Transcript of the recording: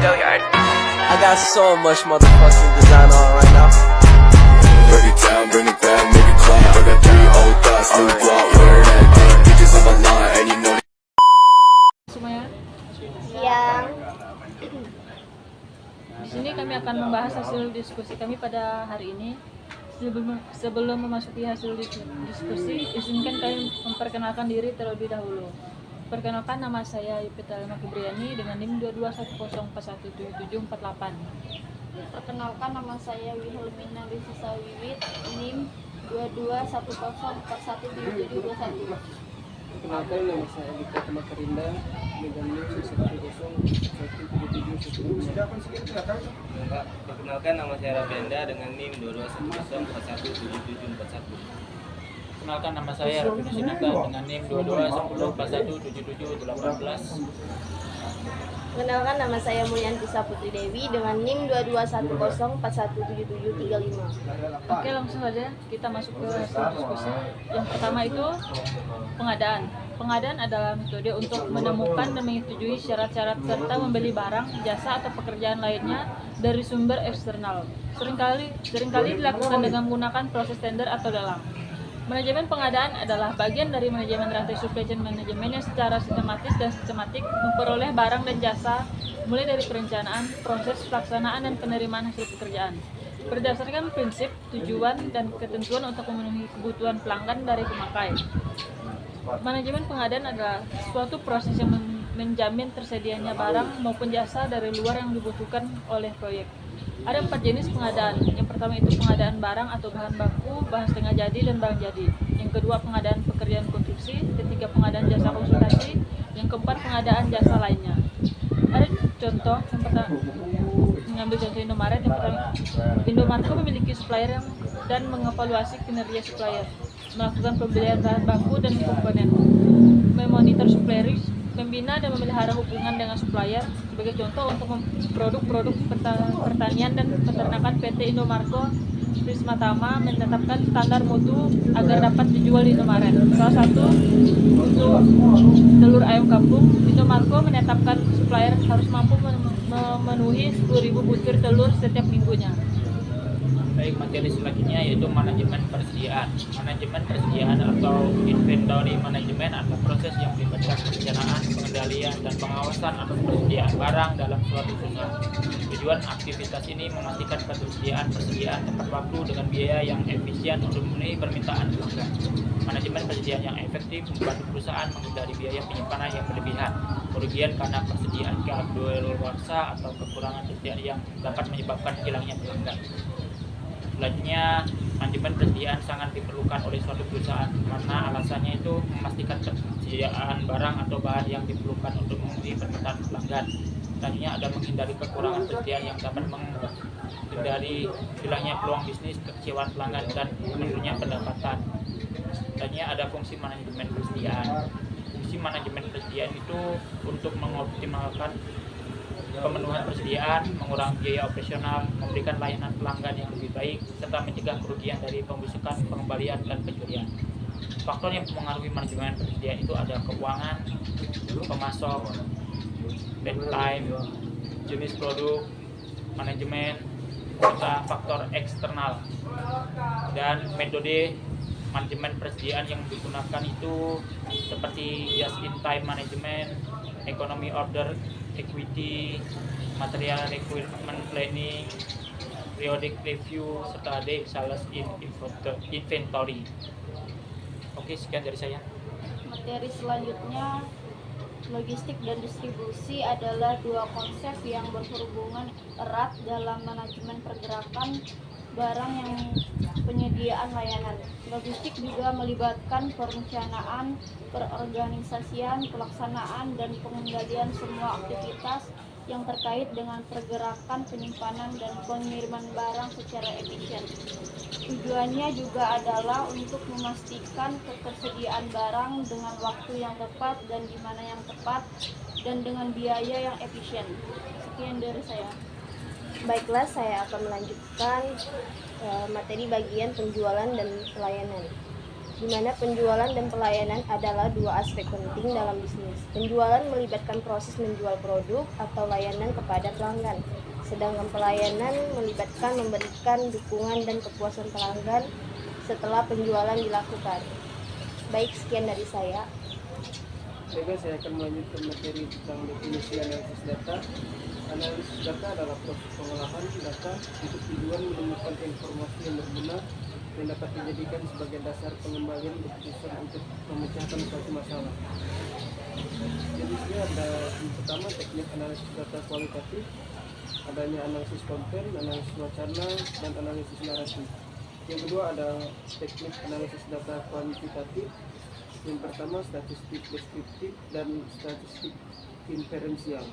I got so much motherfucking design on right now. Break it down, bring it back, make it clap. I got 3 old thoughts, new block, where that dick. Bitches on my line, and you know. Semuanya. Siang. Di sini kami akan membahas hasil diskusi kami pada hari ini. Sebelum memasuki hasil diskusi, izinkan kami memperkenalkan diri terlebih dahulu. Perkenalkan, nama saya Yupita Lema Kibriani dengan NIM 2210417748. Perkenalkan, nama saya Wilhelmina Desisa Wiwit, NIM 2210417721. Perkenalkan, nama saya Dika Makarinda dengan NIM 1011771. Perkenalkan, nama saya Rabenda dengan NIM 2210417741. Perkenalkan, nama saya Raffi Nusinaka dengan NIM 2210417718. Perkenalkan, nama saya Mulyanti Saputri Dewi dengan NIM 2210417735. Oke, langsung saja kita masuk ke hasil diskusi. Yang pertama itu pengadaan. Pengadaan adalah metode untuk menemukan dan menyetujui syarat-syarat serta membeli barang, jasa atau pekerjaan lainnya dari sumber eksternal. Seringkali dilakukan dengan menggunakan proses tender atau lelang. Manajemen pengadaan adalah bagian dari manajemen rantai supply chain management yang secara sistematis dan sistematik memperoleh barang dan jasa mulai dari perencanaan, proses, pelaksanaan, dan penerimaan hasil pekerjaan. Berdasarkan prinsip, tujuan, dan ketentuan untuk memenuhi kebutuhan pelanggan dari pemakai. Manajemen pengadaan adalah suatu proses yang menjamin tersedianya barang maupun jasa dari luar yang dibutuhkan oleh proyek. Ada 4 jenis pengadaan. Yang pertama itu pengadaan barang atau bahan baku, bahan setengah jadi, dan barang jadi. Yang kedua pengadaan pekerjaan konstruksi. Ketiga pengadaan jasa konsultasi. Yang keempat pengadaan jasa lainnya. Ada contoh, yang pertama mengambil contoh Indomaret. Yang pertama, Indomarko memiliki supplier dan mengevaluasi kinerja supplier, melakukan pembelian bahan baku dan komponen, memonitor supplier, membina dan memelihara hubungan dengan supplier. Sebagai contoh, untuk produk-produk pertanian dan peternakan, PT Indomarko Prisma Tama menetapkan standar mutu agar dapat dijual di Indomaret. Salah satu untuk telur ayam kampung, Indomarko menetapkan supplier harus mampu memenuhi 10.000 butir telur setiap minggunya. Baik, materi selanjutnya yaitu manajemen persediaan. Manajemen persediaan atau inventory management adalah proses yang melibatkan perencanaan, pengendalian, dan pengawasan atas persediaan barang dalam suatu usaha. Tujuan aktivitas ini memastikan persediaan tepat waktu dengan biaya yang efisien untuk memenuhi permintaan pelanggan. Manajemen persediaan yang efektif membantu perusahaan menghindari biaya penyimpanan yang berlebihan, kerugian karena persediaan kadaluarsa atau kekurangan persediaan yang dapat menyebabkan hilangnya pelanggan. Selanjutnya, manajemen persediaan sangat diperlukan oleh suatu perusahaan karena alasannya itu memastikan persediaan barang atau bahan yang diperlukan untuk memenuhi permintaan pelanggan. Selanjutnya ada menghindari kekurangan persediaan yang dapat menghindari hilangnya peluang bisnis, kekecewaan pelanggan, dan menurunnya pendapatan. Selanjutnya ada fungsi manajemen persediaan. Fungsi manajemen persediaan itu untuk mengoptimalkan pemenuhan persediaan, mengurangi biaya operasional, memberikan layanan pelanggan yang lebih baik, serta mencegah kerugian dari pembusukan, pengembalian, dan pencurian. Faktor yang mempengaruhi manajemen persediaan itu ada keuangan, pemasok, lead time, jenis produk, manajemen, serta faktor eksternal. Dan metode manajemen persediaan yang digunakan itu seperti just-in-time management, economy order, equity, material requirement planning, periodic review, serta day sales in inventory. Oke, sekian dari saya. Materi selanjutnya, logistik dan distribusi adalah 2 konsep yang berhubungan erat dalam manajemen pergerakan barang yang penyediaan layanan. Logistik juga melibatkan perencanaan, perorganisasian, pelaksanaan, dan pengendalian semua aktivitas yang terkait dengan pergerakan, penyimpanan, dan pengiriman barang secara efisien. Tujuannya juga adalah untuk memastikan ketersediaan barang dengan waktu yang tepat dan di mana yang tepat dan dengan biaya yang efisien. Sekian dari saya. Baiklah, saya akan melanjutkan materi bagian penjualan dan pelayanan. di mana penjualan dan pelayanan adalah dua aspek penting dalam bisnis. Penjualan melibatkan proses menjual produk atau layanan kepada pelanggan, sedangkan pelayanan melibatkan memberikan dukungan dan kepuasan pelanggan setelah penjualan dilakukan. Baik, sekian dari saya. Baiklah, saya akan melanjutkan materi tentang definisi analisis data. Analisis data adalah proses pengolahan data untuk tujuan menemukan informasi yang berguna yang dapat dijadikan sebagai dasar pengembangan keputusan untuk memecahkan suatu masalah. Jenisnya ada yang pertama teknik analisis data kualitatif, adanya analisis konten, analisis wacana, dan analisis narasi. Yang kedua ada teknik analisis data kuantitatif. Yang pertama statistik deskriptif dan statistik inferensial.